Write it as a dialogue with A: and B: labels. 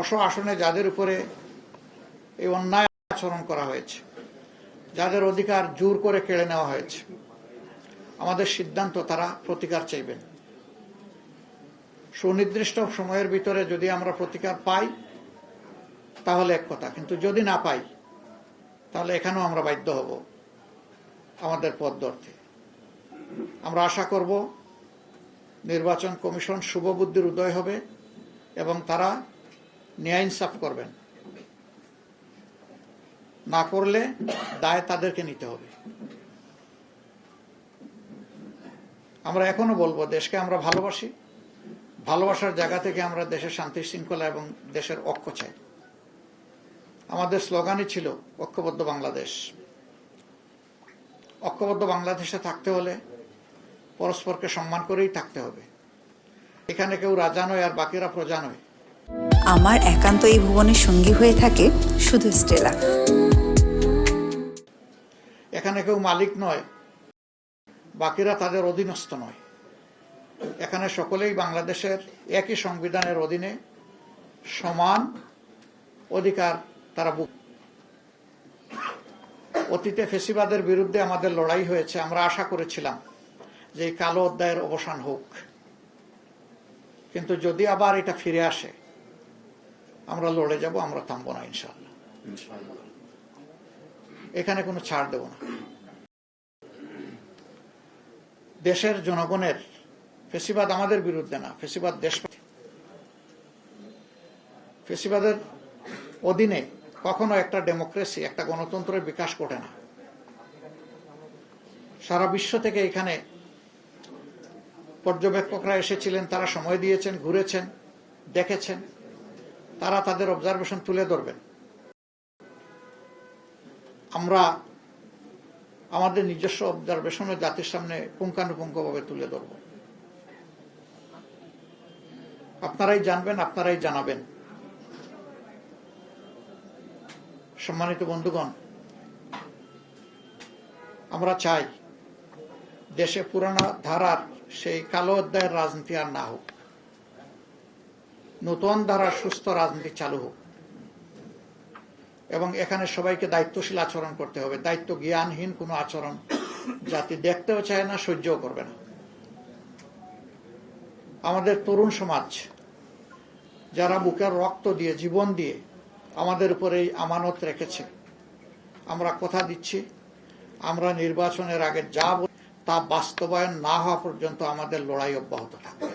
A: স্ব আসনে যাদের উপরে এই অন্যায় আচরণ করা হয়েছে, যাদের অধিকার জোর করে কেড়ে নেওয়া হয়েছে, আমাদের সিদ্ধান্ত তারা প্রতিকার চাইবেন। সুনির্দিষ্ট সময়ের ভিতরে যদি আমরা প্রতিকার পাই তাহলে এক কথা, কিন্তু যদি না পাই তাহলে এখানেও আমরা বাধ্য হব আমাদের পথ ধরতে। আমরা আশা করব নির্বাচন কমিশন শুভবুদ্ধির উদয় হবে এবং তারা ন্যায় ইনসাফ করবেন। না করলে দায় তাদেরকে নিতে হবে। আমরা এখনো বলবো, দেশকে আমরা ভালোবাসি, ভালোবাসার জায়গা থেকে আমরা দেশের শান্তি শৃঙ্খলা এবং দেশের ঐক্য চাই। আমাদের স্লোগানই ছিল ঐক্যবদ্ধ বাংলাদেশ। ঐক্যবদ্ধ বাংলাদেশে থাকতে হলে পরস্পরকে সম্মান করেই থাকতে হবে। এখানে কেউ রাজা নয় আর বাকিরা প্রজা নয়।
B: আমার একান্ত এই ভুবনের সঙ্গী হয়ে থাকে শুধু স্টেলা।
A: এখানে কেউ মালিক নয়, বাকিরা তাদের অধীনস্থ নয়। এখানে সকলেই বাংলাদেশের একই সংবিধানের অধীনে সমান অধিকার তারা বুক। অতীতে ফেসিবাদের বিরুদ্ধে আমাদের লড়াই হয়েছে। আমরা আশা করেছিলাম যে এই কালো অধ্যায়ের অবসান হোক, কিন্তু যদি আবার এটা ফিরে আসে আমরা লড়ে যাব, আমরা থামবো না ইনশাআল্লাহ। এখানে কোনো ছাড় দেব না। দেশের জনগণের, ফেসিবাদ আমাদের বিরুদ্ধে না, ফেসিবাদ দেশ, ফেসিবাদের অধীনে কখনো একটা ডেমোক্রেসি, একটা গণতন্ত্রের বিকাশ ঘটে না। সারা বিশ্ব থেকে এখানে পর্যবেক্ষকরা এসেছিলেন, তারা সময় দিয়েছেন, ঘুরেছেন, দেখেছেন, তারা তাদের অবজারভেশন তুলে ধরবেন। আমরা আমাদের নিজস্ব অবজারভেশনে জাতির সামনে পুঙ্খানুপুঙ্খভাবে তুলে ধরব। আপনারাই জানবেন, আপনারাই জানাবেন। সম্মানিত বন্ধুগণ, আমরা চাই দেশে পুরানো ধারার সেই কালো অধ্যায়ের রাজনীতি আর না হোক, নতুন ধারার সুস্থ রাজনীতি চালু হোক। এবং এখানে সবাইকে দায়িত্বশীল আচরণ করতে হবে। দায়িত্ব জ্ঞানহীন কোনো আচরণ জাতি দেখতেও চায় না, সহ্যও করবে না। আমাদের তরুণ সমাজ যারা বুকের রক্ত দিয়ে, জীবন দিয়ে আমাদের উপরে এই আমানত রেখেছে, আমরা কথা দিচ্ছি আমরা নির্বাচনের আগে যা তা বাস্তবায়ন না হওয়া পর্যন্ত আমাদের লড়াই অব্যাহত থাকবে।